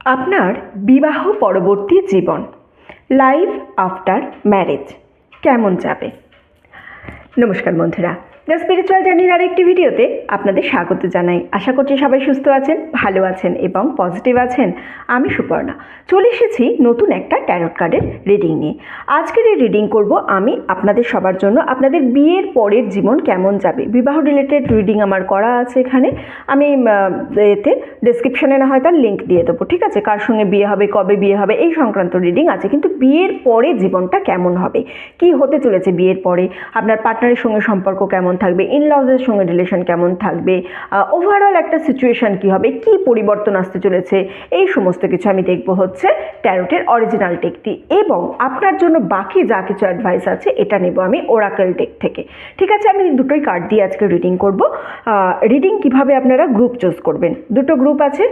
আপনার বিবাহ পরবর্তী জীবন, লাইফ আফটার ম্যারেজ কেমন যাবে? নমস্কার বন্ধুরা, দ্য স্পিরিচুয়াল জার্নির আরেকটি ভিডিওতে আপনাদের স্বাগত জানাই। আশা করছি সবাই সুস্থ আছেন, ভালো আছেন এবং পজিটিভ আছেন। আমি সুপর্ণা চলে এসেছি নতুন একটা ট্যারট কার্ডের রিডিং নিয়ে। আজকের এই রিডিং করব আমি আপনাদের সবার জন্য। আপনাদের বিয়ের পরের জীবন কেমন যাবে, বিবাহ রিলেটেড রিডিং আমার করা আছে এখানে। আমি এতে ডেসক্রিপশনে না হয় তার লিঙ্ক দিয়ে দেবো, ঠিক আছে? কার সঙ্গে বিয়ে হবে, কবে বিয়ে হবে, এই সংক্রান্ত রিডিং আছে। কিন্তু বিয়ের পরে জীবনটা কেমন হবে, কি হতে চলেছে বিয়ের পরে, আপনার পার্টনারের সঙ্গে সম্পর্ক কেমন থাকবে, ইনলজের সঙ্গে রিলেশন কেমন থাকবে, ওভারঅল একটা সিচুয়েশান কী হবে, কি পরিবর্তন আসতে চলেছে, এই সমস্ত কিছু আমি দেখব হচ্ছে ট্যারোটের অরিজিনাল ডেকটি। এবং আপনার জন্য বাকি যা কিছু অ্যাডভাইস আছে এটা নেব আমি ওরাকেল ডেক থেকে, ঠিক আছে? আমি দুটোই কার্ড দিয়ে আজকে রিডিং করব। রিডিং কিভাবে আপনারা গ্রুপ চুজ করবেন, দুটো গ্রুপ আছে,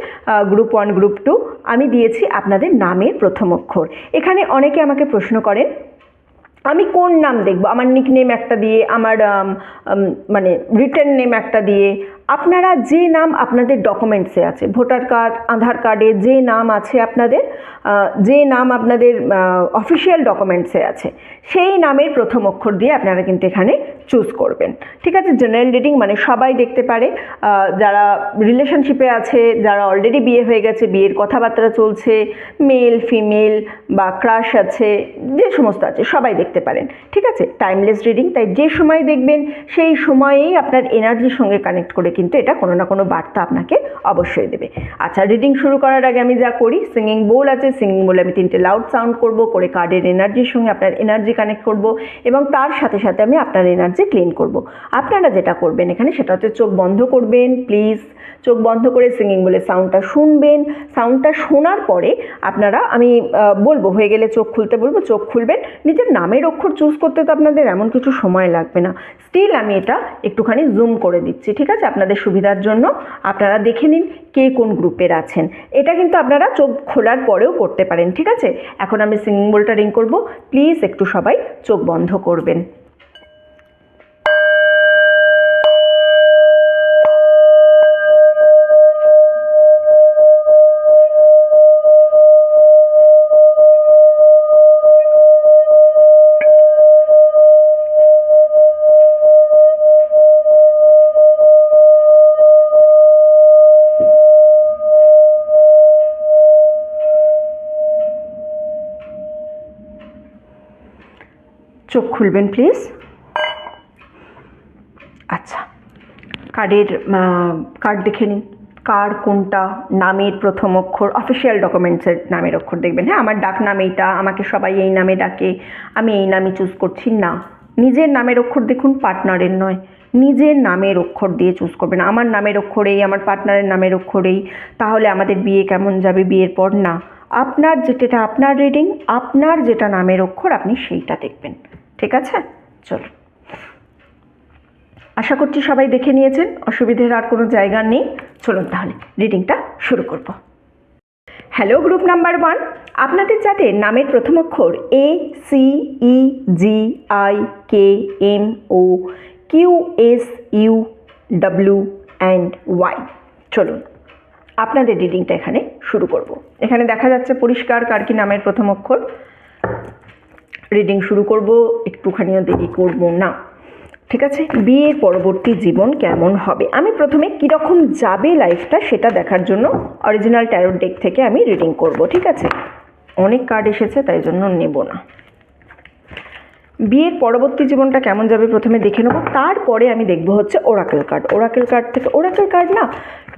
গ্রুপ 1 গ্রুপ 2। আমি দিয়েছি আপনাদের নামের প্রথম অক্ষর। এখানে অনেকে আমাকে প্রশ্ন করেন আমি কোন নাম দেখব, আমার নিকনেম একটা দিয়ে, আমার মানে রিটেন নেম একটা দিয়ে। আপনারা যে নাম আপনাদের ডকুমেন্টসে আছে, ভোটার কার্ড, আধার কার্ডে যে নাম আছে আপনাদের, যে নাম আপনাদের অফিসিয়াল ডকুমেন্টসে আছে, সেই নামের প্রথম অক্ষর দিয়ে আপনারা কিন্তু এখানে চুজ করবেন, ঠিক আছে? জেনারেল রিডিং মানে সবাই দেখতে পারে, যারা রিলেশনশিপে আছে, যারা অলরেডি বিয়ে হয়ে গেছে, বিয়ের কথাবার্তা চলছে, মেল ফিমেল বা ক্রাশ আছে, যে সমস্ত আছে সবাই দেখতে পারেন, ঠিক আছে? টাইমলেস রিডিং, তাই যে সময় দেখবেন সেই সময়েই আপনার এনার্জির সঙ্গে কানেক্ট করে কিন্তু এটা কোনো না কোনো বার্তা আপনাকে অবশ্যই দেবে। আচ্ছা, রিডিং শুরু করার আগে আমি যা করি, সিঙ্গিং বোল আছে, সিঙ্গিং বোলে আমি 3টে লাউড সাউন্ড করব, করে কার্ডের এনার্জির সঙ্গে আপনার এনার্জি কানেক্ট করব এবং তার সাথে সাথে আমি আপনার এনার্জি ক্লিন করব। আপনারা যেটা করবেন এখানে সেটা হচ্ছে চোখ বন্ধ করবেন, প্লিজ চোখ বন্ধ করে সিঙ্গিং বলে সাউন্ডটা শুনবেন। সাউন্ডটা শোনার পরে আপনারা, আমি বলবো হয়ে গেলে চোখ খুলতে বলবো, চোখ খুলবেন। নিজের নামের অক্ষর চুজ করতে তো আপনাদের এমন কিছু সময় লাগবে না। স্টিল আমি এটা একটুখানি জুম করে দিচ্ছি, ঠিক আছে? আপনাদের সুবিধার জন্য আপনারা দেখে নিন কে কোন গ্রুপের আছেন। এটা কিন্তু আপনারা চোখ খোলার পরেও করতে পারেন, ঠিক আছে? এখন আমি সিঙ্গিং বোলটা রিং করব, প্লিজ একটু সবাই চোখ বন্ধ করবেন। চোখ খুলবেন প্লিজ। আচ্ছা, কার্ড দেখে নিন, কার কোনটা নামের প্রথম অক্ষর, অফিসিয়াল ডকুমেন্টসের নামের অক্ষর দেখবেন। হ্যাঁ, আমার ডাক নাম এইটা, আমাকে সবাই এই নামে ডাকে, আমি এই নামই চুজ করছি না। নিজের নামের অক্ষর দেখুন, পার্টনারের নয়, নিজের নামের অক্ষর দিয়ে চুজ করবেন। আমার নামের অক্ষরেই, আমার পার্টনারের নামের অক্ষরেই, তাহলে আমাদের বিয়ে কেমন যাবে বিয়ের পর না। আপনার যেটা, আপনার রিডিং, আপনার যেটা নামের অক্ষর আপনি সেইটা দেখবেন, ঠিক আছে? চলো, আশা করছি সবাই দেখে নিয়েছেন, অসুবিধের আর কোনো জায়গা নেই। চলুন তাহলে রিডিংটা শুরু করব। হ্যালো গ্রুপ নাম্বার 1, আপনাদের যাদের নামের প্রথম অক্ষর A C E G I K M O Q S U W and Y, চলুন আপনাদের রিডিংটা এখানে শুরু করব। এখানে দেখা যাচ্ছে পরিষ্কার কার কি নামের প্রথম অক্ষর। রিডিং শুরু করব, একটুখানিও দেরি করব না, ঠিক আছে? বিয়ের পরবর্তী জীবন কেমন হবে, আমি প্রথমে কীরকম যাবে লাইফটা সেটা দেখার জন্য অরিজিনাল ট্যারোট ডেক থেকে আমি রিডিং করব, ঠিক আছে? অনেক কার্ড এসেছে তাই জন্য নেব না। বিয়ের পরবর্তী জীবনটা কেমন যাবে প্রথমে দেখে নেব, তারপরে আমি দেখব হচ্ছে ওরাকেল কার্ড। ওরাকেল কার্ড থেকে, ওরাকেল কার্ড না,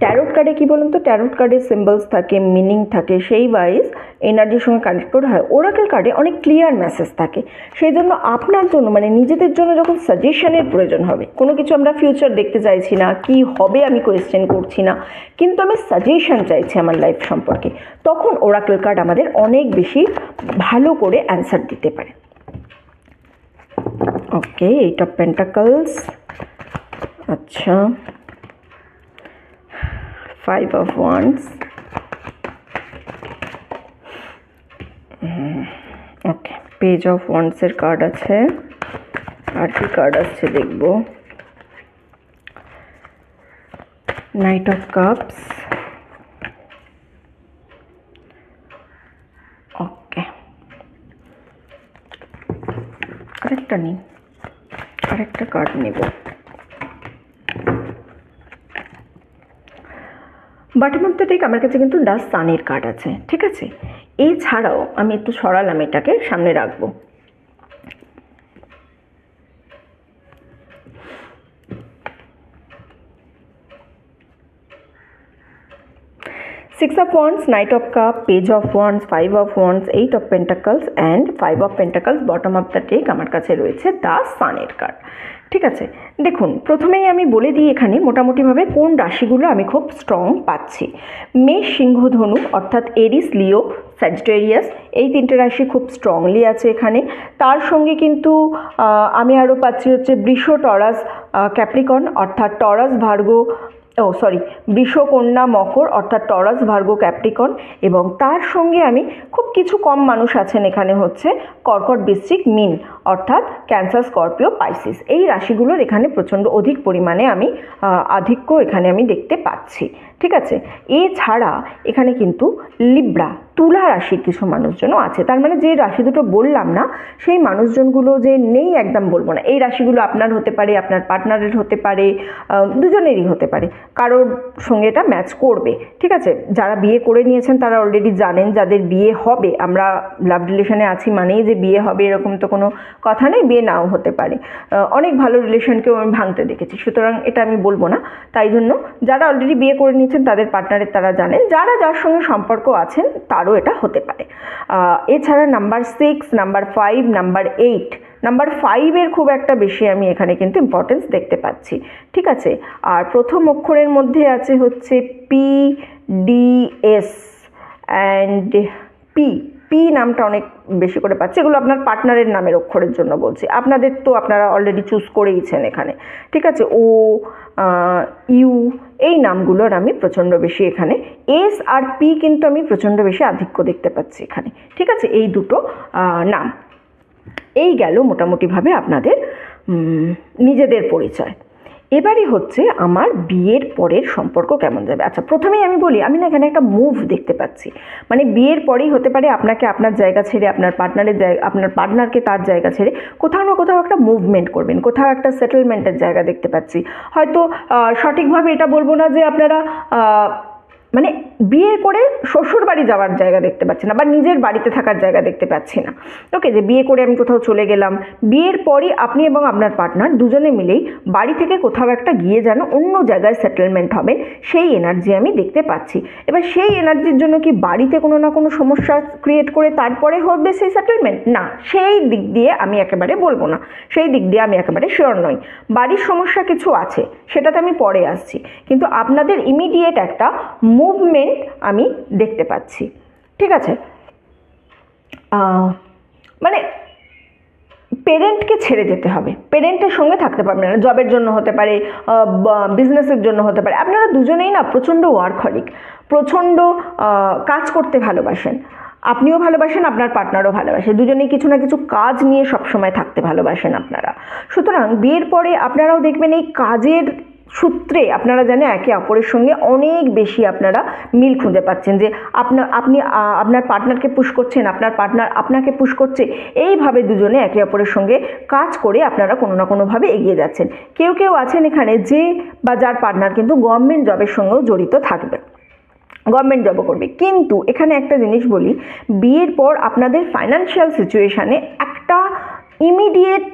ট্যারোট কার্ডে কী বলুন তো, ট্যারোট কার্ডে সিম্বলস থাকে, মিনিং থাকে, সেই ওয়াইজ এনার্জির সঙ্গে কানেক্ট করা হয়। ওরাকেল কার্ডে অনেক ক্লিয়ার মেসেজ থাকে। সেই জন্য আপনার জন্য, মানে নিজেদের জন্য যখন সাজেশনের প্রয়োজন হবে, কোনো কিছু আমরা ফিউচার দেখতে চাইছি না, কি হবে আমি কোয়েশ্চেন করছি না, কিন্তু আমি সাজেশন চাইছি আমার লাইফ সম্পর্কে, তখন ওরাকেল কার্ড আমাদের অনেক বেশি ভালো করে অ্যান্সার দিতে পারে। ওকে, 8 of Pentacles, আচ্ছা, 5 of Wands, okay, page of ওয়ান্ডসের কার্ড আছে, আর কি কার্ড আসছে দেখব, নাইট অফ কাপস, আরেকটা নিই, আরেকটা কার্ড নেব। বটম অফ দ্য ডেক আমার কাছে কিন্তু 10 সানের কার্ড আছে, ঠিক আছে। এছাড়াও আমি একটু সরালাম, এটাকে সামনে রাখবো। Six of Wands, Knight of Cups, Page of Wands, Five of Wands, Eight of Pentacles and Five of Pentacles, bottom of the deck আমার কাছে রয়েছে দ্য সানের কার্ড, ঠিক আছে। দেখুন, প্রথমেই আমি বলে দিই এখানে মোটামুটিভাবে কোন রাশিগুলো আমি খুব স্ট্রং পাচ্ছি। মেষ, সিংহ, ধনু অর্থাৎ এরিস, লিও, স্যাজিটেরিয়াস, এই তিনটে রাশি খুব স্ট্রংলি আছে এখানে। তার সঙ্গে কিন্তু আমি আরও পাচ্ছি হচ্ছে বৃষ, টরাস, ক্যাপ্রিকন অর্থাৎ টরাস, ভার্গো, বৃষ, কন্যা, মকর অর্থাৎ টরাস, ভার্গো, ক্যাপ্রিকন, এবং তার সঙ্গে আমি খুব কিছু কম মানুষ আছেন এখানে হচ্ছে কর্কট, বৃশ্চিক, মীন অর্থাৎ ক্যান্সার, স্করপিও, পাইসিস। এই রাশিগুলোর এখানে প্রচণ্ড অধিক পরিমাণে আমি আধিক্য এখানে আমি দেখতে পাচ্ছি, ঠিক আছে। এছাড়া এখানে কিন্তু লিব্রা, তুলা রাশির কিছু মানুষজনও আছে। তার মানে যে রাশি দুটো বললাম না, সেই মানুষজনগুলো যে নেই একদম বলবো না। এই রাশিগুলো আপনার হতে পারে, আপনার পার্টনারের হতে পারে, দুজনেরই হতে পারে, কারোর সঙ্গে এটা ম্যাচ করবে, ঠিক আছে। যারা বিয়ে করে নিয়েছেন তারা অলরেডি জানেন, যাদের বিয়ে হবে, আমরা লাভ রিলেশনে আছি মানেই যে বিয়ে হবে এরকম তো কোনো কথা নেই, বিয়ে নাও হতে পারে। অনেক ভালো রিলেশনকেও আমি ভাঙতে দেখেছি, সুতরাং এটা আমি বলবো না। তাই জন্য যারা অলরেডি বিয়ে করে নিয়েছেন তাদের পার্টনারের তারা জানেন, যারা যার সঙ্গে সম্পর্ক আছেন তারও এটা হতে পারে। এছাড়া নাম্বার 6, নাম্বার 5, নাম্বার 8, নাম্বার 5-এর খুব একটা বেশি আমি এখানে কিন্তু ইম্পর্টেন্স দেখতে পাচ্ছি, ঠিক আছে। আর প্রথম অক্ষরের মধ্যে আছে হচ্ছে P, D, S and P. P নামটা অনেক বেশি করে পাচ্ছি, এগুলো আপনার পার্টনারের নামের অক্ষরের জন্য বলছি। আপনাদের তো আপনারা অলরেডি চুজ করেইছেন এখানে, ঠিক আছে। ও, ইউ, এই নামগুলোর আমি প্রচণ্ড বেশি এখানে, এস আর পি কিন্তু আমি প্রচণ্ড বেশি আধিক্য দেখতে পাচ্ছি এখানে, ঠিক আছে। এই দুটো নাম, এই গেল মোটামুটিভাবে আপনাদের নিজেদের পরিচয়। এবারে হচ্ছে আমার বিয়ের পরের সম্পর্ক কেমন যাবে। আচ্ছা, প্রথমেই আমি বলি, আমি না এখানে একটা মুভ দেখতে পাচ্ছি, মানে বিয়ের পরেই হতে পারে আপনাকে আপনার জায়গা ছেড়ে, আপনার পার্টনারকে তার জায়গা ছেড়ে কোথাও না কোথাও একটা মুভমেন্ট করবেন, কোথাও একটা সেটেলমেন্টের জায়গা দেখতে পাচ্ছি। হয়তো সঠিকভাবে এটা বলবো না যে আপনারা মানে বিয়ে করে শ্বশুর বাড়ি যাওয়ার জায়গা দেখতে পাচ্ছি না, বা নিজের বাড়িতে থাকার জায়গা দেখতে পাচ্ছি না, ওকে। যে বিয়ে করে আমি কোথাও চলে গেলাম, বিয়ের পরই আপনি এবং আপনার পার্টনার দুজনে মিলেই বাড়ি থেকে কোথাও একটা গিয়ে যেন অন্য জায়গায় সেটেলমেন্ট হবে, সেই এনার্জি আমি দেখতে পাচ্ছি। এবার সেই এনার্জির জন্য কি বাড়িতে কোনো না কোনো সমস্যা ক্রিয়েট করে তারপরে হবে সেই সেটেলমেন্ট? না, সেই দিক দিয়ে আমি একেবারে বলবো না, সেই দিক দিয়ে আমি একেবারে শিওর নই। বাড়ির সমস্যা কিছু আছে, সেটাতে আমি পরে আসছি, কিন্তু আপনাদের ইমিডিয়েট একটা মুভমেন্ট আমি দেখতে পাচ্ছি, ঠিক আছে। মানে পেরেন্টকে ছেড়ে যেতে হবে, পেরেন্টের সঙ্গে থাকতে পারবেন না। জবের জন্য হতে পারে, বিজনেসের জন্য হতে পারে। আপনারা দুজনেই না প্রচণ্ড ওয়ার্কহলিক, প্রচণ্ড কাজ করতে ভালোবাসেন, আপনিও ভালোবাসেন, আপনার পার্টনারও ভালোবাসে, দুজনেই কিছু না কিছু কাজ নিয়ে সবসময় থাকতে ভালোবাসেন আপনারা। সুতরাং বিয়ের পরে আপনারাও দেখবেন এই কাজের সূত্রে আপনারা জানেন একে অপরের সঙ্গে অনেক বেশি আপনারা মিল খুঁজে পাচ্ছেন, যে আপনি আপনার পার্টনারকে পুশ করছেন, আপনার পার্টনার আপনাকে পুশ করছে, এইভাবে দুজনে একে অপরের সঙ্গে কাজ করে আপনারা কোনো না কোনোভাবে এগিয়ে যাচ্ছেন। কেউ কেউ আছেন এখানে যে বা যার পার্টনার কিন্তু গভর্নমেন্ট জবের সঙ্গেও জড়িত থাকবে, গভর্নমেন্ট জবও করবে। কিন্তু এখানে একটা জিনিস বলি, বিয়ের পর আপনাদের ফাইন্যান্সিয়াল সিচুয়েশানে একটা ইমিডিয়েট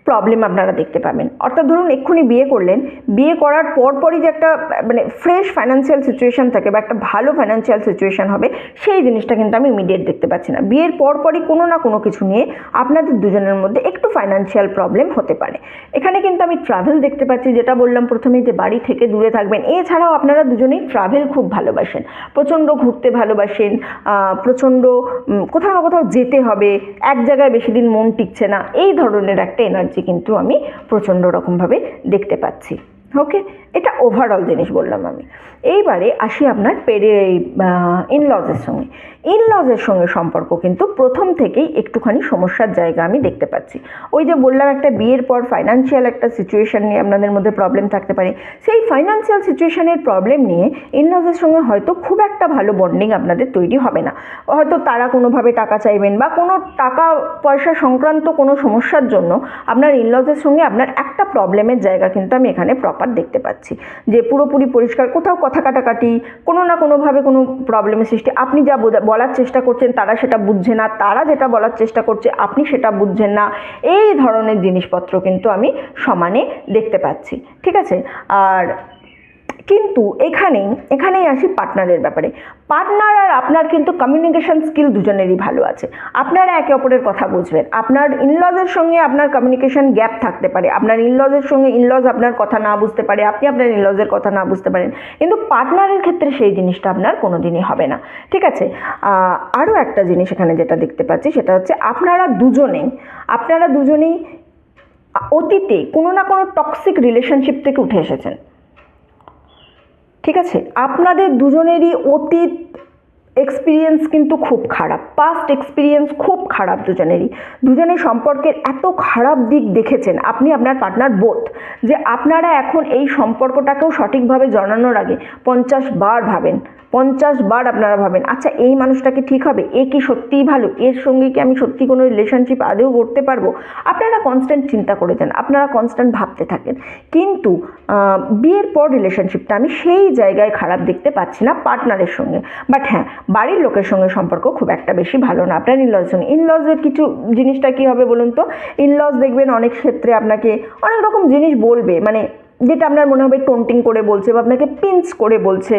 প্রবলেম আপনারা দেখতে পাবেন। অর্থাৎ ধরুন এক্ষুনি বিয়ে করলেন, বিয়ে করার পরপরই যে একটা মানে ফ্রেশ ফাইন্যান্সিয়াল সিচুয়েশান থাকে বা একটা ভালো ফাইন্যান্সিয়াল সিচুয়েশান হবে, সেই জিনিসটা কিন্তু আমি ইমিডিয়েট দেখতে পাচ্ছি না। বিয়ের পরপরই কোনো না কোনো কিছু নিয়ে আপনাদের দুজনের মধ্যে একটু ফাইন্যান্সিয়াল প্রবলেম হতে পারে। এখানে কিন্তু আমি ট্রাভেল দেখতে পাচ্ছি, যেটা বললাম প্রথমেই যে বাড়ি থেকে দূরে থাকবেন। এছাড়াও আপনারা দুজনেই ট্রাভেল খুব ভালোবাসেন, প্রচণ্ড ঘুরতে ভালোবাসেন, প্রচণ্ড কোথাও না কোথাও যেতে হবে, এক জায়গায় বেশি দিন মন টিকছে না, এই ধরনের একটা এনার্জি কিন্তু আমি প্রচণ্ড রকমভাবে দেখতে পাচ্ছি, ওকে। এটা ওভারঅল জিনিস বললাম আমি। এইবারে আসি আপনার ইনলজের সঙ্গে। ইনলজের সঙ্গে সম্পর্ক কিন্তু প্রথম থেকেই একটুখানি সমস্যার জায়গা আমি দেখতে পাচ্ছি। ওই যে বললাম একটা বিয়ের পর ফাইন্যান্সিয়াল একটা সিচুয়েশান নিয়ে আপনাদের মধ্যে প্রবলেম থাকতে পারে, সেই ফাইন্যান্সিয়াল সিচুয়েশানের প্রবলেম নিয়ে ইনলজের সঙ্গে হয়তো খুব একটা ভালো বন্ডিং আপনাদের তৈরি হবে না। হয়তো তারা কোনোভাবে টাকা চাইবেন বা কোনো টাকা পয়সা সংক্রান্ত কোনো সমস্যার জন্য আপনার ইনলজের সঙ্গে আপনার একটা প্রবলেমের জায়গা কিন্তু আমি এখানে প্রপার দেখতে পাচ্ছি, যে পুরোপুরি পরিষ্কার কোথাও কথা কাটাকাটি, কোনো না কোনোভাবে কোনো প্রবলেমের সৃষ্টি। আপনি যা বলার চেষ্টা করছেন তারা সেটা বুঝছে না, তারা যেটা বলার চেষ্টা করছে আপনি সেটা বুঝছেন না, এই ধরনের জিনিসপত্র কিন্তু আমি সমানে দেখতে পাচ্ছি। ঠিক আছে। আর কিন্তু এখানেই আসি পার্টনারের ব্যাপারে। পার্টনার আর আপনার কিন্তু কমিউনিকেশন স্কিল দুজনেরই ভালো আছে, আপনারা একে অপরের কথা বুঝবেন। আপনার ইনলজের সঙ্গে আপনার কমিউনিকেশন গ্যাপ থাকতে পারে, আপনার ইনলজের সঙ্গে ইনলজ আপনার কথা না বুঝতে পারে, আপনি আপনার ইনলজের কথা না বুঝতে পারেন, কিন্তু পার্টনারের ক্ষেত্রে সেই জিনিসটা আপনার কোনো দিনই হবে না। ঠিক আছে। আরও একটা জিনিস এখানে যেটা দেখতে পাচ্ছি সেটা হচ্ছে আপনারা দুজনেই অতীতে কোনো না কোনো টক্সিক রিলেশনশিপ থেকে উঠে এসেছেন। ঠিক আছে। আপনাদের দুজনেরই অতীত এক্সপিরিয়েন্স কিন্তু খুব খারাপ, পাস্ট এক্সপিরিয়েন্স খুব খারাপ দুজনেই সম্পর্কের এত খারাপ দিক দেখেছেন আপনি আপনার পার্টনার বোথ, যে আপনারা এখন এই সম্পর্কটাকেও সঠিকভাবে জানানোর আগে 50 বার ভাবেন, 50 বার আপনারা ভাবেন আচ্ছা এই মানুষটা কি ঠিক হবে, এ কি সত্যিই ভালো, এর সঙ্গে কি আমি সত্যি কোনো রিলেশনশিপ আদৌ করতে পারবো। আপনারা কনস্ট্যান্ট চিন্তা করে যান, আপনারা কনস্ট্যান্ট ভাবতে থাকেন, কিন্তু বিয়ের পর রিলেশনশিপটা আমি সেই জায়গায় খারাপ দেখতে পাচ্ছি না পার্টনারের সঙ্গে। বাট হ্যাঁ, বাড়ির লোকের সঙ্গে সম্পর্ক খুব একটা বেশি ভালো না আপনার ইনলজের সঙ্গে। ইনলজের কিছু জিনিসটা কী হবে বলুন তো, ইনলজ দেখবেন অনেক ক্ষেত্রে আপনাকে অনেক রকম জিনিস বলবে, মানে যেটা আপনার মনে হবে টোন্টিং করে বলছে বা আপনাকে পিঞ্চ করে বলছে,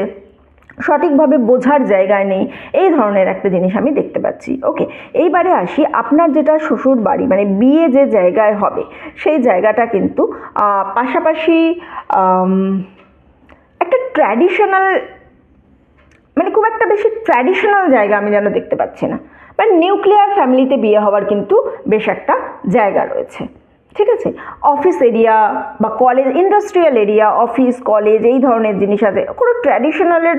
সঠিকভাবে বোঝার জায়গায় নেই, এই ধরনের একটা জিনিস আমি দেখতে পাচ্ছি। ওকে, এইবারে আসি আপনার যেটা শ্বশুর বাড়ি, মানে বিয়ে যে জায়গায় হবে সেই জায়গাটা কিন্তু পাশাপাশি একটা ট্র্যাডিশনাল, মানে খুব একটা বেশি ট্র্যাডিশনাল জায়গা আমি যেন দেখতে পাচ্ছি না, বাট নিউক্লিয়ার ফ্যামিলিতে বিয়ে হওয়ার কিন্তু বেশ একটা জায়গা রয়েছে। ঠিক আছে। অফিস এরিয়া বা college, industrial area, office college এই ধরনের জিনিস আছে, কোনো ট্র্যাডিশনালের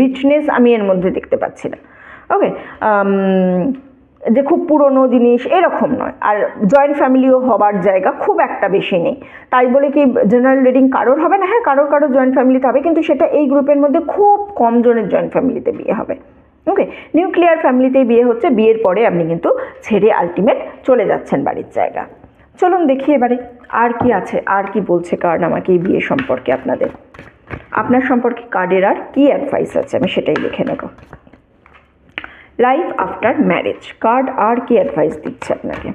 রিচনেস আমি এর মধ্যে দেখতে পাচ্ছি না। ওকে, যে খুব পুরনো জিনিস এরকম নয়, আর জয়েন্ট ফ্যামিলিও হবার জায়গা খুব একটা বেশি নেই। তাই বলে কি জেনারেল রিডিং কারোর হবে না? হ্যাঁ, কারোর জয়েন্ট ফ্যামিলিতে হবে, কিন্তু সেটা এই গ্রুপের মধ্যে খুব কম জনের জয়েন্ট ফ্যামিলিতে বিয়ে হবে। ওকে, নিউক্লিয়ার ফ্যামিলিতেই বিয়ে হচ্ছে, বিয়ের পরে আপনি কিন্তু ছেড়ে আলটিমেট চলে যাচ্ছেন বাড়ির জায়গা। চলুন দেখি এবারে আর কি আছে, আর কি বলছে কার্ড আমাকে এই বিয়ে সম্পর্কে, আপনার সম্পর্কে কার্ডের আর কি অ্যাডভাইস আছে আমি সেটাই লিখে নেব। লাইফ আফটার ম্যারেজ কার্ড আর কি অ্যাডভাইস দিচ্ছে আপনাকে।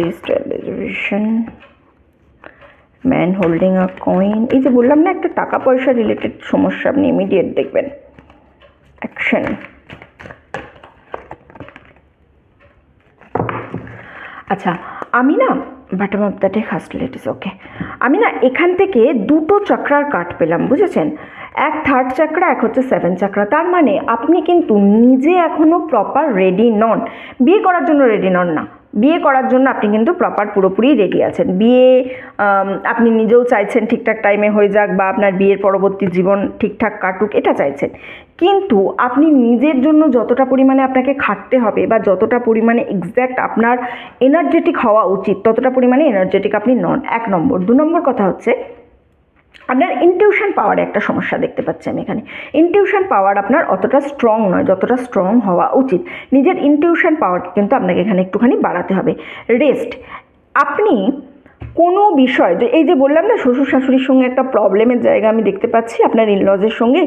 রিস্টাবলিশন, ম্যান হোল্ডিং আ কয়েন, এই যে বললাম না একটা টাকা পয়সা রিলেটেড সমস্যা আপনি ইমিডিয়েট দেখবেন। অ্যাকশন, আচ্ছা আমি না বটম অফ দ্য ডেক হাসল, ইট ইজ ওকে। আমি না এখান থেকে দুটো চক্রার কার্ড পেলাম, বুঝেছেন? এক 3rd চাকরা, এক হচ্ছে 7 চাকরা। তার মানে আপনি কিন্তু নিজে এখনও প্রপার রেডি নন, বিয়ে করার জন্য রেডি নন না। বিয়ে করার জন্য আপনি কিন্তু প্রপার পুরোপুরি রেডি আছেন। বিয়ে আপনি নিজেও চাইছেন ঠিকঠাক টাইমে হয়ে যাক, বা আপনার বিয়ের পরবর্তী জীবন ঠিকঠাক কাটুক, এটা চাইছেন। কিন্তু আপনি নিজের জন্য যতটা পরিমাণে আপনাকে খাটতে হবে বা যতটা পরিমাণে এক্স্যাক্ট আপনার এনার্জেটিক হওয়া উচিত ততটা পরিমাণে এনার্জেটিক আপনি নন, 1 নম্বর। 2 নম্বর কথা হচ্ছে আপনার ইনটিউশন পাওয়ারে একটা সমস্যা দেখতে পাচ্ছি আমি এখানে। ইনটিউশন পাওয়ার আপনার অতটা স্ট্রং নয় যতটা স্ট্রং হওয়া উচিত। নিজের ইনটিউশন পাওয়ারকে কিন্তু আপনাকে এখানে একটুখানি বাড়াতে হবে। রেস্ট, আপনি কোনো বিষয়, এই যে বললাম না শ্বশুর শাশুড়ির সঙ্গে একটা প্রবলেমের জায়গা আমি দেখতে পাচ্ছি, আপনার ইনলজের সঙ্গে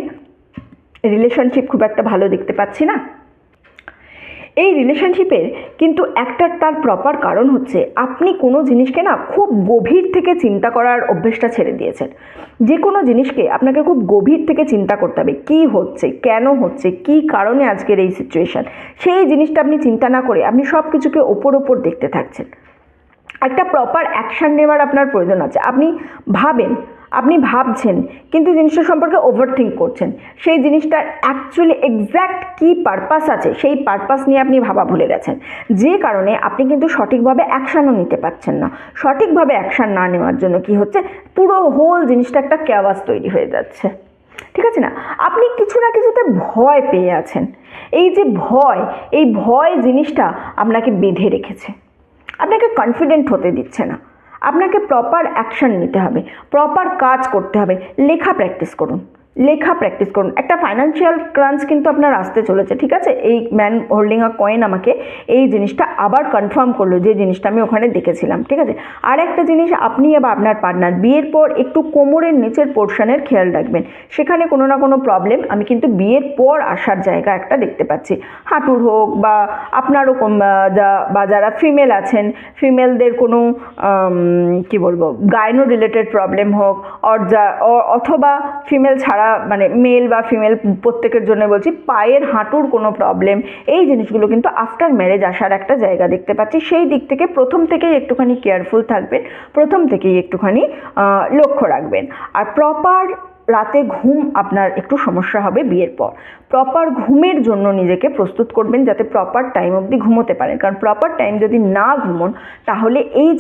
রিলেশনশিপ খুব একটা ভালো দেখতে পাচ্ছি না। এই রিলেশনশিপের কিন্তু একটা তার প্রপার কারণ হচ্ছে আপনি কোনো জিনিসকে না খুব গভীর থেকে চিন্তা করার অভ্যেসটা ছেড়ে দিয়েছেন। যে কোনো জিনিসকে আপনাকে খুব গভীর থেকে চিন্তা করতে হবে, কী হচ্ছে, কেন হচ্ছে, কী কারণে আজকের এই সিচুয়েশান, সেই জিনিসটা আপনি চিন্তা না করে আপনি সব কিছুকে ওপর দেখতে থাকছেন। একটা প্রপার অ্যাকশান নেওয়ার আপনার প্রয়োজন আছে। আপনি ভাবেন আপনি ভাবছেন কিন্তু জিনিসটা সম্পর্কে ওভারথিঙ্ক করছেন, সেই জিনিসটার অ্যাকচুয়ালি এক্স্যাক্ট কী পারপাস আছে সেই পারপাস নিয়ে আপনি ভাবা ভুলে গেছেন, যে কারণে আপনি কিন্তু সঠিকভাবে অ্যাকশানও নিতে পারছেন না। সঠিকভাবে অ্যাকশান না নেওয়ার জন্য কি হচ্ছে, পুরো হোল জিনিসটা একটা ক্যাওয়াস তৈরি হয়ে যাচ্ছে, ঠিক আছে না? আপনি কিছু না কিছুতে ভয় পেয়ে আছেন। এই যে ভয়, এই ভয় জিনিসটা আপনাকে বেঁধে রেখেছে, আপনাকে কনফিডেন্ট হতে দিচ্ছে না। আপনাকে প্রপার অ্যাকশন নিতে হবে, প্রপার কাজ করতে হবে। লেখা প্র্যাকটিস করুন, লেখা প্র্যাকটিস করুন। একটা ফাইন্যান্সিয়াল ক্রাঞ্চ কিন্তু আপনার আসতে চলেছে, ঠিক আছে? এই ম্যান হোল্ডিং আ কয়েন আমাকে এই জিনিসটা আবার কনফার্ম করলো, যে জিনিসটা আমি ওখানে দেখেছিলাম, ঠিক আছে? আর একটা জিনিস, আপনি বা আপনার পার্টনার বিয়ের পর একটু কোমরের নিচের পোর্শনের খেয়াল রাখবেন, সেখানে কোনো না কোনো প্রবলেম আমি কিন্তু বিয়ের পর আসার জায়গা একটা দেখতে পাচ্ছি। হাঁটুর হোক বা আপনারও বা যারা ফিমেল আছেন, ফিমেলদের কোনো কি বলবো, গাইনো রিলেটেড প্রবলেম হোক, অথবা ফিমেল ছাড়া মানে মেল বা ফিমেল প্রত্যেকের জন্য বলছি, পায়ের হাঁটুর কোনো প্রবলেম, এই জিনিসগুলো কিন্তু আফটার ম্যারেজ আসার একটা জায়গা দেখতে পাচ্ছি। সেই দিক থেকে প্রথম থেকেই একটুখানি কেয়ারফুল থাকবেন, প্রথম থেকেই একটুখানি লক্ষ্য রাখবেন। আর প্রপার রাতে ঘুম আপনার একটু সমস্যা হবে বিয়ের পর। প্রপার ঘুমের জন্য নিজেকে প্রস্তুত করবেন, যাতে প্রপার টাইম অবধি ঘুমোতে পারেন। কারণ প্রপার টাইম যদি না ঘুমোন, তাহলে এই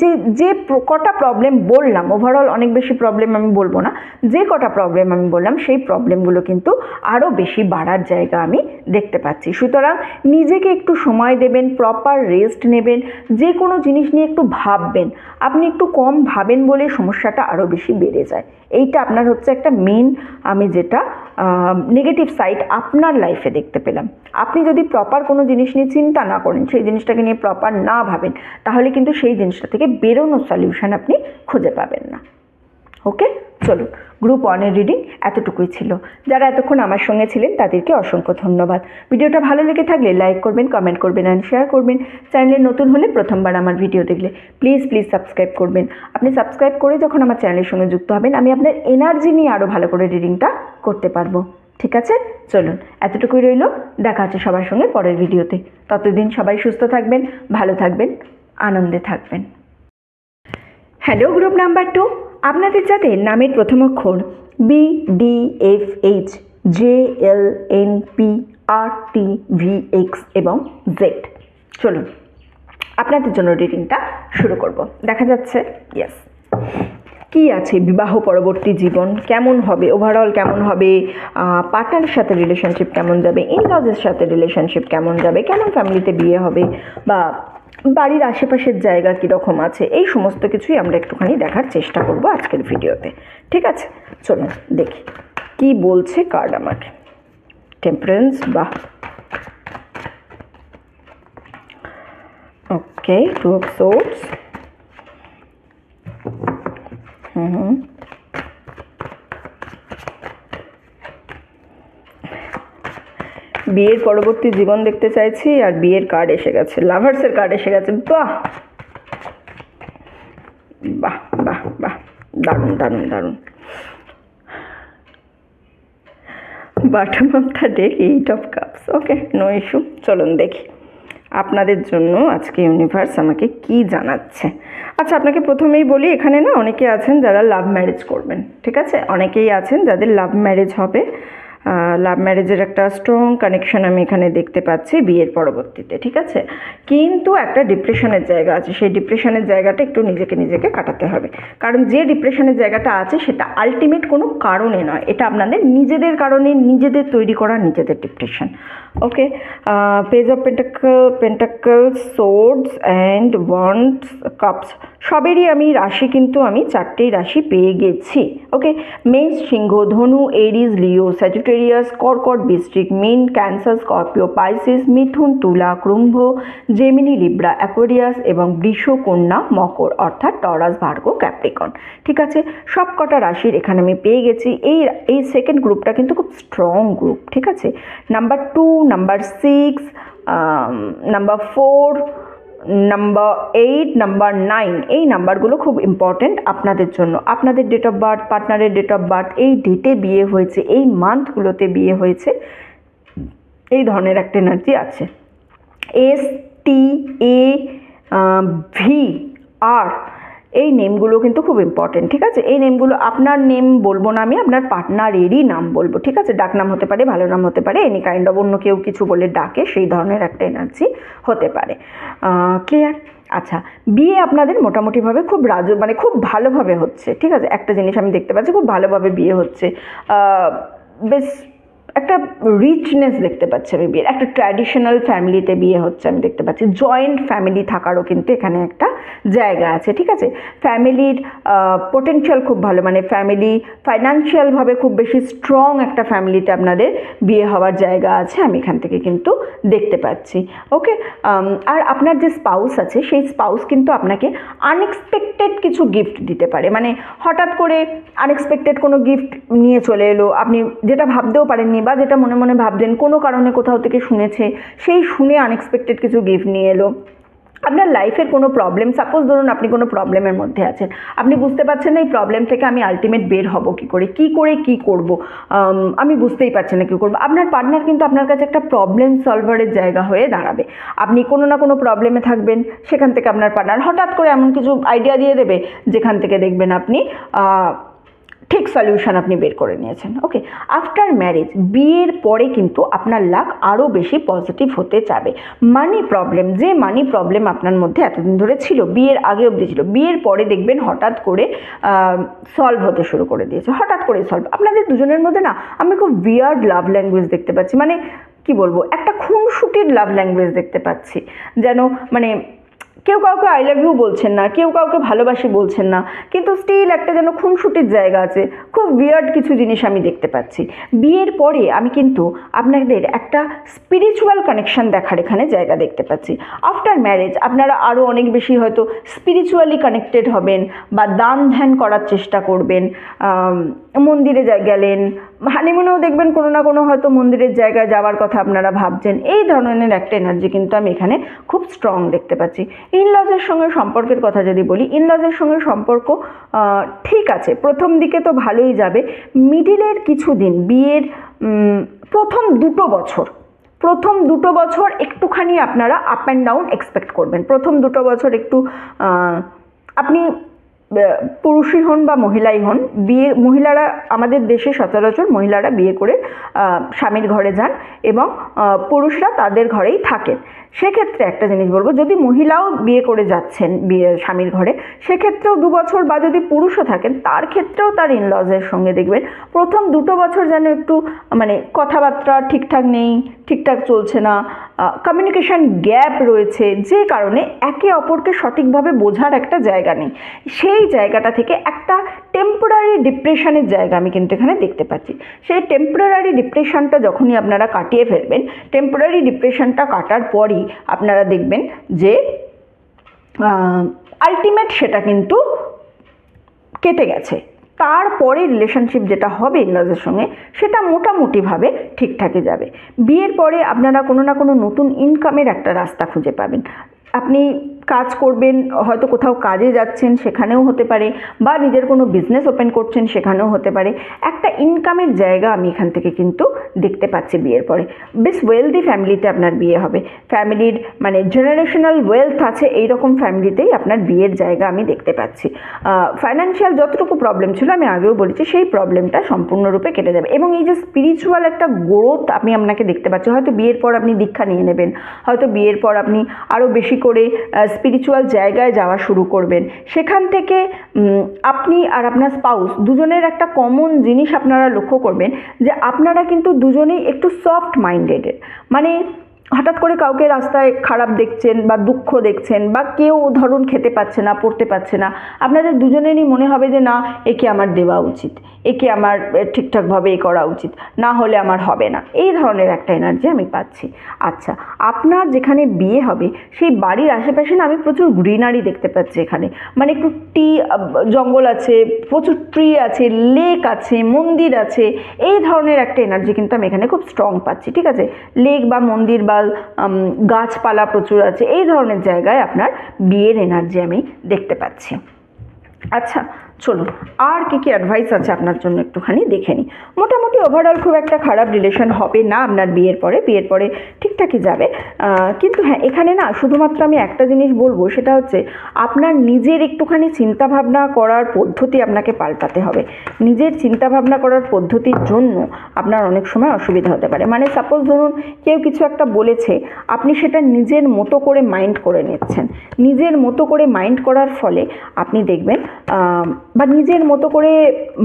যে কটা প্রবলেম বললাম, ওভারঅল অনেক বেশি প্রবলেম আমি বলবো না, যে কটা প্রবলেম আমি বললাম সেই প্রবলেমগুলো কিন্তু আরও বেশি বাড়ার জায়গা আমি দেখতে পাচ্ছি। সুতরাং নিজেকে একটু সময় দেবেন, প্রপার রেস্ট নেবেন, যে কোনো জিনিস নিয়ে একটু ভাববেন। আপনি একটু কম ভাবেন বলে সমস্যাটা আরও বেশি বেড়ে যায়। এইটা আপনার হচ্ছে একটা মেন, আমি যেটা নেগেটিভ সাইড আপনার লাইফে দেখতে পেলাম। আপনি যদি প্রপার কোনো জিনিস নিয়ে চিন্তা না করেন, সেই জিনিসটাকে নিয়ে প্রপার না ভাবেন, তাহলে কিন্তু সেই জিনিসটা থেকে বেরোনোর সলিউশন আপনি খুঁজে পাবেন না। ওকে, চলুন, গ্রুপ 1-এর রিডিং এতটুকুই ছিল। যারা এতক্ষণ আমার সঙ্গে ছিলেন তাদেরকে অসংখ্য ধন্যবাদ। ভিডিওটা ভালো লেগে থাকলে লাইক করবেন, কমেন্ট করবেন অ্যান্ড শেয়ার করবেন। চ্যানেলে নতুন হলে, প্রথমবার আমার ভিডিও দেখলে প্লিজ সাবস্ক্রাইব করবেন। আপনি সাবস্ক্রাইব করে যখন আমার চ্যানেলের সঙ্গে যুক্ত হবেন, আমি আপনার এনার্জি নিয়ে আরও ভালো করে রিডিংটা করতে পারবো, ঠিক আছে? চলুন, এতটুকুই রইল। দেখা হচ্ছে সবার সঙ্গে পরের ভিডিওতে। ততদিন সবাই সুস্থ থাকবেন, ভালো থাকবেন, আনন্দে থাকবেন। হ্যালো গ্রুপ নাম্বার 2, আপনাদের যাদের নামের প্রথম অক্ষর BDFH JLNPRTVX এবং Z, চলুন আপনাদের জন্য রিডিংটা শুরু করব। দেখা যাচ্ছে ইয়েস, কী আছে বিবাহ পরবর্তী জীবন, কেমন হবে, ওভারঅল কেমন হবে, পার্টনারের সাথে রিলেশনশিপ কেমন যাবে, ইনলজের সাথে রিলেশনশিপ কেমন যাবে, কেমন ফ্যামিলিতে বিয়ে হবে, বা বাড়ির আশেপাশের জায়গা কীরকম আছে, এই সমস্ত কিছুই আমরা একটুখানি দেখার চেষ্টা করব আজকের ভিডিওতে, ঠিক আছে? চলুন দেখি কি বলছে কার্ড আমাকে। টেম্পারেন্স, বাহ, ওকে, 2 of Swords, বিয়ের পরবর্তী জীবন দেখতে চাইছি, আর বিয়ের কার্ড এসে গেছে, লাভার্সের কার্ড এসে গেছে। বাহ বাহ বাহ বাহ, দারুণ দারুণ দারুণ। Bottom of the deck 8 of Cups, okay, no issue. চলুন দেখি আপনাদের জন্য আজকে ইউনিভার্স আমাকে কি জানাচ্ছে। আচ্ছা, আপনাকে প্রথমেই বলি, এখানে না অনেকে আছেন যারা লাভ ম্যারেজ করবেন, ঠিক আছে? অনেকেই আছেন যাদের লাভ ম্যারেজ হবে। লাভ ম্যারেজের একটা স্ট্রং কানেকশন আমি এখানে দেখতে পাচ্ছি বিয়ের পরবর্তীতে, ঠিক আছে? কিন্তু একটা ডিপ্রেশনের জায়গা আছে, সেই ডিপ্রেশনের জায়গাটা একটু নিজেকে কাটাতে হবে। কারণ যে ডিপ্রেশনের জায়গাটা আছে সেটা আলটিমেট কোনো কারণে নয়, এটা আপনাদের নিজেদের কারণে, নিজেদের তৈরি করা নিজেদের depression. Okay, page of pentacles, swords and wands, cups, সবেরই আমি রাশি কিন্তু আমি 4টেই রাশি পেয়ে গেছি। ওকে, মেষ, সিংহ, ধনু, এরিজ, লিও, স্যাজিটেরিয়াস, কর্কট, বৃশ্চিক, মীন, ক্যান্সার, স্করপিও, পাইসিস, মিথুন, তুলা, কুম্ভ, জেমিনি, লিব্রা, অ্যাকোয়ারিয়াস এবং বৃষ, কন্যা, মকর, অর্থাৎ টরাস, ভার্গো, ক্যাপ্রিকন, ঠিক আছে? সব কটা রাশির এখানে আমি পেয়ে গেছি। এই সেকেন্ড গ্রুপটা কিন্তু খুব স্ট্রং গ্রুপ, ঠিক আছে? Number 2, number 6, number 4, number 8, number 9, এই নাম্বারগুলো খুব ইম্পর্ট্যান্ট আপনাদের জন্য। আপনাদের ডেট অফ বার্থ, পার্টনারের ডেট অফ বার্থ, এই ডেটে বিয়ে হয়েছে, এই মান্থগুলোতে বিয়ে হয়েছে, এই ধরনের একটা এনার্জি আছে। STAVR এই নেমগুলো কিন্তু খুব ইম্পর্টেন্ট, ঠিক আছে? এই নেমগুলো আপনার নেম বলবো না আমি, আপনার পার্টনারেরই নাম বলবো, ঠিক আছে? ডাকনাম হতে পারে, ভালো নাম হতে পারে, এনি কাইন্ড অফ অন্য কেউ কিছু বলে ডাকে সেই ধরনের একটা এনার্জি হতে পারে। ক্লিয়ার? আচ্ছা, বিয়ে আপনাদের মোটামুটিভাবে খুব মানে খুব ভালোভাবে হচ্ছে, ঠিক আছে? একটা জিনিস আমি দেখতে পাচ্ছি, খুব ভালোভাবে বিয়ে হচ্ছে, বেশ একটা রিচনেস দেখতে পাচ্ছি আমি বিয়ের, একটা ট্র্যাডিশনাল ফ্যামিলিতে বিয়ে হচ্ছে আমি দেখতে পাচ্ছি, জয়েন্ট ফ্যামিলি থাকারও কিন্তু এখানে একটা জায়গা আছে, ঠিক আছে? ফ্যামিলির পোটেনশিয়াল খুব ভালো, মানে ফ্যামিলি ফাইন্যান্সিয়ালভাবে খুব বেশি স্ট্রং একটা ফ্যামিলিতে আপনাদের বিয়ে হওয়ার জায়গা আছে আমি এখান থেকে কিন্তু দেখতে পাচ্ছি। ওকে, আর আপনার যে স্পাউস আছে সেই স্পাউস কিন্তু আপনাকে আনএক্সপেক্টেড কিছু গিফট দিতে পারে, মানে হঠাৎ করে আনএক্সপেক্টেড কোনো গিফট নিয়ে চলে এলো, আপনি যেটা ভাবতেও পারেননি বা যেটা মনে মনে ভাবলেন, কোনো কারণে কোথাও থেকে শুনেছে, সেই শুনে আনএক্সপেক্টেড কিছু গিফট নিয়ে এলো। আপনার লাইফের কোনো প্রবলেম, সাপোজ ধরুন আপনি কোনো প্রবলেমের মধ্যে আছেন, আপনি বুঝতে পারছেন না এই প্রবলেম থেকে আমি আলটিমেট বের হব কী করে, কী করব, আমি বুঝতেই পারছি না কী করবো, আপনার পার্টনার কিন্তু আপনার কাছে একটা প্রবলেম সলভারের জায়গা হয়ে দাঁড়াবে। আপনি কোনো না কোনো প্রবলেমে থাকবেন, সেখান থেকে আপনার পার্টনার হঠাৎ করে এমন কিছু আইডিয়া দিয়ে দেবে যেখান থেকে দেখবেন আপনি ঠিক সলিউশন আপনি বের করে নিয়েছেন। ওকে, আফটার ম্যারেজ, বিয়ের পরে কিন্তু আপনার লাক আরও বেশি পজিটিভ হতে যাবে। মানি প্রবলেম, যে মানি প্রবলেম আপনার মধ্যে এতদিন ধরে ছিল, বিয়ের আগে অবধি ছিল, বিয়ের পরে দেখবেন হঠাৎ করে সলভ হতে শুরু করে দিয়েছে, হঠাৎ করে সলভ। আপনাদের দুজনের মধ্যে না আমি খুব উইয়ার্ড লাভ ল্যাঙ্গুয়েজ দেখতে পাচ্ছি, মানে কি বলবো, একটা খুনসুটির লাভ ল্যাঙ্গুয়েজ দেখতে পাচ্ছি, যেন মানে কেউ কাউকে আই লাভ ইউ বলছেন না, কেউ কাউকে ভালোবাসি বলছেন না, কিন্তু স্টিল একটা যেন খুনসুটির জায়গা আছে, খুব উইয়ার্ড কিছু জিনিস আমি দেখতে পাচ্ছি। বিয়ের পরে আমি কিন্তু আপনাদের একটা স্পিরিচুয়াল কানেকশন দেখার এখানে জায়গা দেখতে পাচ্ছি। আফটার ম্যারেজ আপনারা আরও অনেক বেশি হয়তো স্পিরিচুয়ালি কানেক্টেড হবেন বা দান ধ্যান করার চেষ্টা করবেন, মন্দিরে গেলেন, হানিমুনেও দেখবেন কোনো না কোনো হয়তো মন্দিরের জায়গায় যাওয়ার কথা আপনারা ভাবছেন, এই ধরনের একটা এনার্জি কিন্তু আমি এখানে খুব স্ট্রং দেখতে পাচ্ছি। ইনলজের সঙ্গে সম্পর্কের কথা যদি বলি, ইনলজের সঙ্গে সম্পর্ক ঠিক আছে, প্রথম দিকে তো ভালোই যাবে, মিডিলের কিছু দিন, বিয়ের প্রথম দুটো বছর একটুখানি আপনারা আপ অ্যান্ড ডাউন এক্সপেক্ট করবেন। প্রথম দুটো বছর একটু আপনি পুরুষই হন বা মহিলাই হন, মহিলারা আমাদের দেশে সচরাচর মহিলারা বিয়ে করে স্বামীর ঘরে যান এবং পুরুষরা তাদের ঘরেই থাকেন। সেক্ষেত্রে একটা জিনিস বলবো, যদি মহিলাও বিয়ে করে যাচ্ছেন স্বামীর ঘরে, সেক্ষেত্রেও 2 বছর, বা যদি পুরুষও থাকেন তার ক্ষেত্রেও তার ইনলজের সঙ্গে দেখবেন প্রথম 2 বছর যেন একটু মানে কথাবার্তা ঠিকঠাক নেই, ঠিকঠাক চলছে না, কমিউনিকেশন গ্যাপ রয়েছে, যে কারণে একে অপরকে সঠিকভাবে বোঝার একটা জায়গা নেই। সেই জায়গাটা থেকে একটা টেম্পোরারি ডিপ্রেশনের জায়গা আমি কিন্তু এখানে দেখতে পাচ্ছি। সেই টেম্পোরারি ডিপ্রেশনটা যখনই আপনারা কাটিয়ে ফেলবেন, টেম্পোরারি ডিপ্রেশনটা কাটার পরই আপনারা দেখবেন যে আলটিমেট সেটা কিন্তু কেটে গেছে। তারপরে রিলেশনশিপ যেটা হবে ইনলজের সঙ্গে, সেটা মোটামুটিভাবে ঠিকঠাকই যাবে। বিয়ের পরে আপনারা কোনো না কোনো নতুন ইনকামের একটা রাস্তা খুঁজে পাবেন। আপনি কাজ করবেন, হয়তো কোথাও কাজে যাচ্ছেন সেখানেও হতে পারে, বা নিজের কোনো বিজনেস ওপেন করছেন সেখানেও হতে পারে, একটা ইনকামের জায়গা আমি এখান থেকে কিন্তু দেখতে পাচ্ছি বিয়ের পরে। বেশ ওয়েলদি ফ্যামিলিতে আপনার বিয়ে হবে, ফ্যামিলির মানে জেনারেশনাল ওয়েলথ আছে এইরকম ফ্যামিলিতেই আপনার বিয়ের জায়গা আমি দেখতে পাচ্ছি। ফাইন্যান্সিয়াল যতটুকু প্রবলেম ছিল আমি আগেও বলেছি, সেই প্রবলেমটা সম্পূর্ণরূপে কেটে যাবে। এবং এই যে স্পিরিচুয়াল একটা গ্রোথ আমি আপনাকে দেখতে পাচ্ছি, হয়তো বিয়ের পর আপনি দীক্ষা নিয়ে নেবেন, হয়তো বিয়ের পর আপনি আরও বেশি করে স্পিরিচুয়াল জায়গায় যাওয়া শুরু করবেন। সেখান থেকে আপনি আর আপনার স্পাউস দুজনের একটা কমন জিনিস আপনারা লক্ষ্য করবেন, যে আপনারা কিন্তু দুজনেই একটু সফট মাইন্ডেডের, মানে হঠাৎ করে কাউকে রাস্তায় খারাপ দেখছেন বা দুঃখ দেখছেন, বা কেউ ধরুন খেতে পাচ্ছে না, পড়তে পারছে না, আপনাদের দুজনেরই মনে হবে যে না, একে আমার দেওয়া উচিত, একে আমার ঠিকঠাকভাবে এ করা উচিত, না হলে আমার হবে না, এই ধরনের একটা এনার্জি আমি পাচ্ছি। আচ্ছা, আপনার যেখানে বিয়ে হবে সেই বাড়ির আশেপাশে না আমি প্রচুর গ্রিনারি দেখতে পাচ্ছি এখানে, মানে একটু জঙ্গল আছে, প্রচুর ট্রি আছে, লেক আছে, মন্দির আছে, এই ধরনের একটা এনার্জি কিন্তু আমি এখানে খুব স্ট্রং পাচ্ছি। ঠিক আছে, লেক বা মন্দির বা গাছপালা প্রচুর আছে, এই ধরনের জায়গায় আপনার বিয়ের এনার্জি আমি দেখতে পাচ্ছি। আচ্ছা চলুন, আর কী কী অ্যাডভাইস আছে আপনার জন্য একটুখানি দেখে নিই। মোটামুটি ওভারঅল খুব একটা খারাপ রিলেশন হবে না আপনার বিয়ের পরে। বিয়ের পরে ঠিক ঠিকঠাকই যাবে। কিন্তু হ্যাঁ, এখানে না শুধুমাত্র আমি একটা জিনিস বলবো, সেটা হচ্ছে আপনার নিজের একটুখানি চিন্তাভাবনা করার পদ্ধতি আপনাকে পাল্টাতে হবে। নিজের চিন্তাভাবনা করার পদ্ধতির জন্য আপনার অনেক সময় অসুবিধা হতে পারে। মানে সাপোজ ধরুন কেউ কিছু একটা বলেছে, আপনি সেটা নিজের মতো করে মাইন্ড করে নিচ্ছেন। নিজের মতো করে মাইন্ড করার ফলে আপনি দেখবেন বা নিজের মতো করে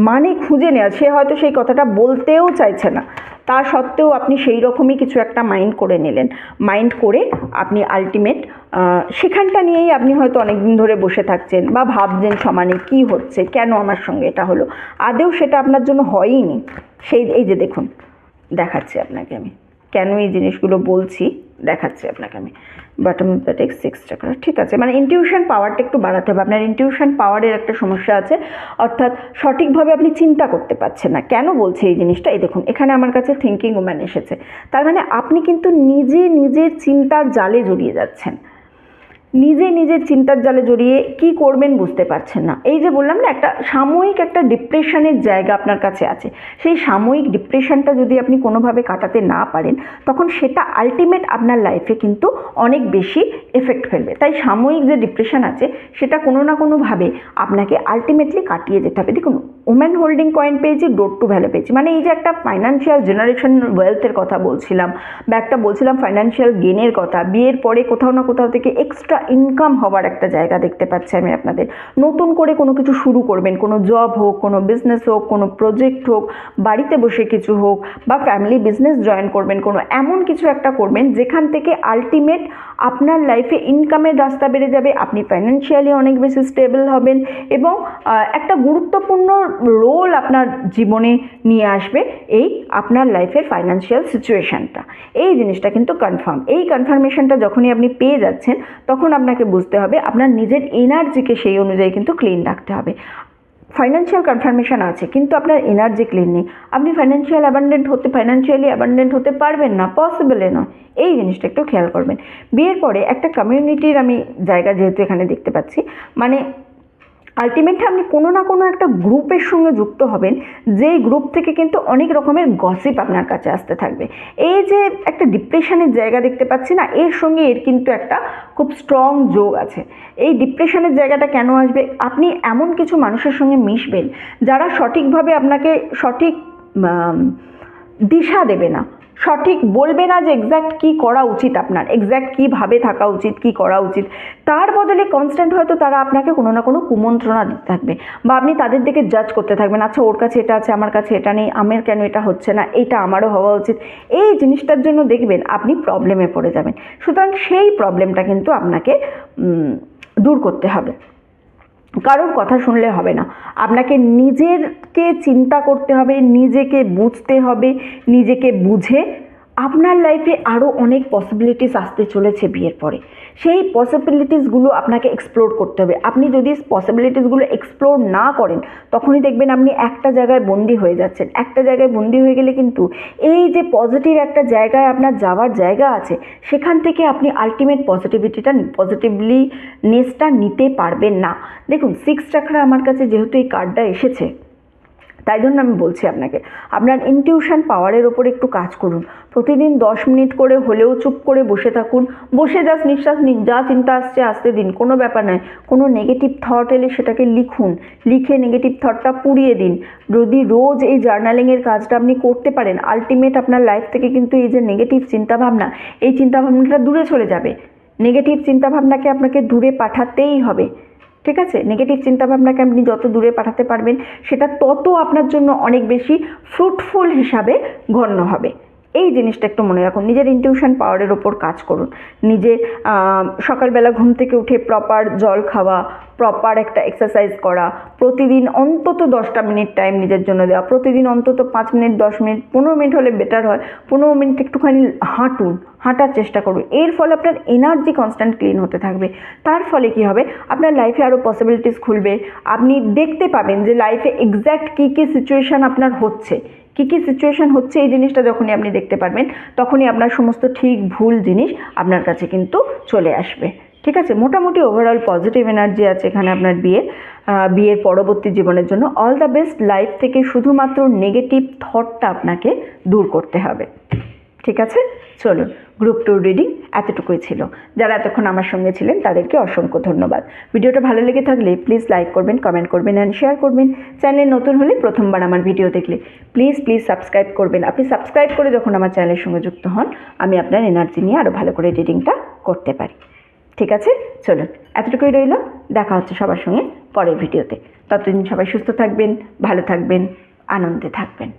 মানে খুঁজে নেওয়া, সে হয়তো সেই কথাটা বলতেও চাইছে না, তা সত্ত্বেও আপনি সেই রকমই কিছু একটা মাইন্ড করে নিলেন। মাইন্ড করে আপনি আলটিমেট সেখানটা নিয়েই আপনি হয়তো অনেক দিন ধরে বসে থাকছেন বা ভাবছেন সমানে কী হচ্ছে, কেন আমার সঙ্গে এটা হলো। আদেও সেটা আপনার জন্য হয়ইনি। এই যে দেখুন, দেখাচ্ছি আপনাকে আমি কেন এই জিনিসগুলো বলছি, দেখাচ্ছি আপনাকে আমি। বটম অফ দ্য টেক 6 টাকা, ঠিক আছে। মানে ইনটিউশন পাওয়ারটা একটু বাড়াতে হবে। আপনার ইনটিউশন পাওয়ারের একটা সমস্যা আছে, অর্থাৎ সঠিকভাবে আপনি চিন্তা করতে পারছেন না। কেন বলছে এই জিনিসটা, এই দেখুন এখানে আমার কাছে থিঙ্কিং ওম্যান এসেছে। তার মানে আপনি কিন্তু নিজের চিন্তার জালে জড়িয়ে যাচ্ছেন। নিজের চিন্তার জালে জড়িয়ে কি করবেন বুঝতে পারছেন না। এই যে বললাম না, একটা সাময়িক একটা ডিপ্রেশনের জায়গা আপনার কাছে আছে। সেই সাময়িক ডিপ্রেশনটা যদি আপনি কোনোভাবে কাটাতে না পারেন, তখন সেটা আলটিমেট আপনার লাইফে কিন্তু অনেক বেশি এফেক্ট ফেলবে। তাই সাময়িক যে ডিপ্রেশন আছে সেটা কোনো না কোনোভাবে আপনাকে আলটিমেটলি কাটিয়ে যেতে হবে। দেখুন, ওম্যান হোল্ডিং কয়েন পেয়েছি, ডোর টু ভ্যালু পেয়েছি। মানে এই যে একটা ফাইন্যান্সিয়াল জেনারেশন ওয়েলথের কথা বলছিলাম, বা একটা বলছিলাম ফাইন্যান্সিয়াল গেনের কথা, বিয়ের পরে কোথাও না কোথাও থেকে এক্সট্রা ইনকাম হওয়ার একটা জায়গা দেখতে পাচ্ছি আমি আপনাদের। নতুন করে কোনো কিছু শুরু করবেন, কোনো জব হোক, কোনো বিজনেস হোক, কোনো প্রজেক্ট হোক, বাড়িতে বসে কিছু হোক, বা ফ্যামিলি বিজনেস জয়েন করবেন, কোনো এমন কিছু একটা করবেন যেখান থেকে আলটিমেট আপনার লাইফে ইনকামের রাস্তা বেড়ে যাবে, আপনি ফাইন্যান্সিয়ালি অনেক বেশি স্টেবল হবেন এবং একটা গুরুত্বপূর্ণ রোল আপনার জীবনে নিয়ে আসবে এই আপনার লাইফের ফাইন্যান্সিয়াল সিচুয়েশানটা। এই জিনিসটা কিন্তু কনফার্ম। এই কনফার্মেশনটা যখনই আপনি পেয়ে যাচ্ছেন, তখন আপনাকে বুঝতে হবে আপনার নিজের এনার্জিকে সেই অনুযায়ী কিন্তু ক্লিন রাখতে হবে। ফাইন্যান্সিয়াল কনফার্মেশন আছে কিন্তু আপনার এনার্জি ক্লিন নেই, আপনি ফাইন্যান্সিয়ালি অ্যাবান্ডেন্ট হতে পারবেন না, পসিবলে নয়। এই জিনিসটা একটু খেয়াল করবেন। বিয়ের পরে একটা কমিউনিটির আমি জায়গা যেহেতু এখানে দেখতে পাচ্ছি, মানে আলটিমেটলি আপনি কোনো না কোনো একটা গ্রুপের সঙ্গে যুক্ত হবেন, যেই গ্রুপ থেকে কিন্তু অনেক রকমের গসিপ আপনার কাছে আসতে থাকবে। এই যে একটা ডিপ্রেশনের জায়গা দেখতে পাচ্ছি না, এর সঙ্গে এর কিন্তু একটা খুব স্ট্রং যোগ আছে। এই ডিপ্রেশনের জায়গাটা কেন আসবে, আপনি এমন কিছু মানুষের সঙ্গে মিশবেন যারা সঠিকভাবে আপনাকে সঠিক দিশা দেবে না, সঠিক বলবে না যে এক্স্যাক্ট কী করা উচিত, আপনার এক্স্যাক্ট কীভাবে থাকা উচিত, কী করা উচিত। তার বদলে কনস্ট্যান্ট হয়তো তারা আপনাকে কোনো না কোনো কুমন্ত্রণা দিতে থাকবে, বা আপনি তাদের দিকে জাজ করতে থাকবেন, আচ্ছা ওর কাছে এটা আছে, আমার কাছে এটা নেই, আমার কেন এটা হচ্ছে না, এটা আমারও হওয়া উচিত। এই জিনিসটার জন্য দেখবেন আপনি প্রবলেমে পড়ে যাবেন। সুতরাং সেই প্রবলেমটা কিন্তু আপনাকে দূর করতে হবে। কারোর কথা শুনলে হবে না, আপনাকে নিজেকে চিন্তা করতে হবে, নিজেকে বুঝতে হবে, নিজেকে বুঝে আপনার লাইফে আরও অনেক পসিবিলিটিস আসতে চলেছে বিয়ের পরে। সেই পসিবিলিটিসগুলো আপনাকে এক্সপ্লোর করতে হবে। আপনি যদি পসিবিলিটিসগুলো এক্সপ্লোর না করেন, তখনই দেখবেন আপনি একটা জায়গায় বন্দি হয়ে যাচ্ছেন। একটা জায়গায় বন্দি হয়ে গেলে কিন্তু এই যে পজিটিভ একটা জায়গায় আপনার যাওয়ার জায়গা আছে, সেখান থেকে আপনি আলটিমেট পজিটিভনেসটা নিতে পারবেন না। দেখুন 6 চাকরা আমার কাছে যেহেতু এই কার্ডটা এসেছে, তাই জন্য আমি বলছি আপনাকে, আপনার ইনটিউশন পাওয়ারের ওপর একটু কাজ করুন। প্রতিদিন 10 মিনিট করে হলেও চুপ করে বসে থাকুন, বসে জাস্ট নিঃশ্বাস নিন, যা চিন্তা আসছে আসতে দিন, কোনো ব্যাপার নয়। কোনো নেগেটিভ থট এলে সেটাকে লিখুন, লিখে নেগেটিভ থটটা পুড়িয়ে দিন। যদি রোজ এই জার্নালিংয়ের কাজটা আপনি করতে পারেন, আলটিমেট আপনার লাইফ থেকে কিন্তু এই যে নেগেটিভ চিন্তাভাবনা, এই চিন্তাভাবনাটা দূরে চলে যাবে। নেগেটিভ চিন্তাভাবনাকে আপনাকে দূরে পাঠাতেই হবে, ঠিক আছে? নেগেটিভ চিন্তাভাবনাকে আপনি যত দূরে পাঠাতে পারবেন, সেটা তত আপনার জন্য অনেক বেশি ফ্রুটফুল হিসাবে গণ্য হবে। এই জিনিসটা একটু মনে রাখুন। নিজের ইনটিউশন পাওয়ারের ওপর কাজ করুন। নিজের সকালবেলা ঘুম থেকে উঠে প্রপার জল খাওয়া, প্রপার একটা এক্সারসাইজ করা, প্রতিদিন অন্তত 10টা মিনিট টাইম নিজের জন্য দেওয়া, প্রতিদিন অন্তত 5 মিনিট, 10 মিনিট, 15 মিনিট হলে বেটার হয়, 15 মিনিট একটুখানি হাঁটার চেষ্টা করুন। এর ফলে আপনার এনার্জি কনস্ট্যান্ট ক্লিন হতে থাকবে। তার ফলে কি হবে, আপনার লাইফে আরও পসিবিলিটিস খুলবে। আপনি দেখতে পাবেন যে লাইফে এক্স্যাক্ট কী কী সিচুয়েশান আপনার হচ্ছে, কী কী সিচুয়েশান হচ্ছে, এই জিনিসটা যখনই আপনি দেখতে পারবেন, তখনই আপনার সমস্ত ঠিক ভুল জিনিস আপনার কাছে কিন্তু চলে আসবে, ঠিক আছে? মোটামুটি ওভারঅল পজিটিভ এনার্জি আছে এখানে আপনার বিয়ের পরবর্তী জীবনের জন্য। All the best. লাইফ থেকে শুধুমাত্র নেগেটিভ থটটা আপনাকে দূর করতে হবে, ঠিক আছে, চলুন। গ্রুপ 2 রিডিং এতটুকুই ছিল। যারা এতক্ষণ আমার সঙ্গে ছিলেন তাদেরকে অসংখ্য ধন্যবাদ। ভিডিওটা ভালো লেগে থাকলে প্লিজ লাইক করবেন, কমেন্ট করবেন অ্যান্ড শেয়ার করবেন। চ্যানেলে নতুন হলে প্রথমবার আমার ভিডিও দেখলে প্লিজ সাবস্ক্রাইব করবেন। আপনি সাবস্ক্রাইব করে যখন আমার চ্যানেলের সঙ্গে যুক্ত হন, আমি আপনার এনার্জি নিয়ে আরও ভালো করে রিডিংটা করতে পারি। ঠিক আছে, চলুন, এতটুকুই রইল। দেখা হচ্ছে সবার সঙ্গে পরের ভিডিওতে। ততদিন সবাই সুস্থ থাকবেন, ভালো থাকবেন, আনন্দে থাকবেন।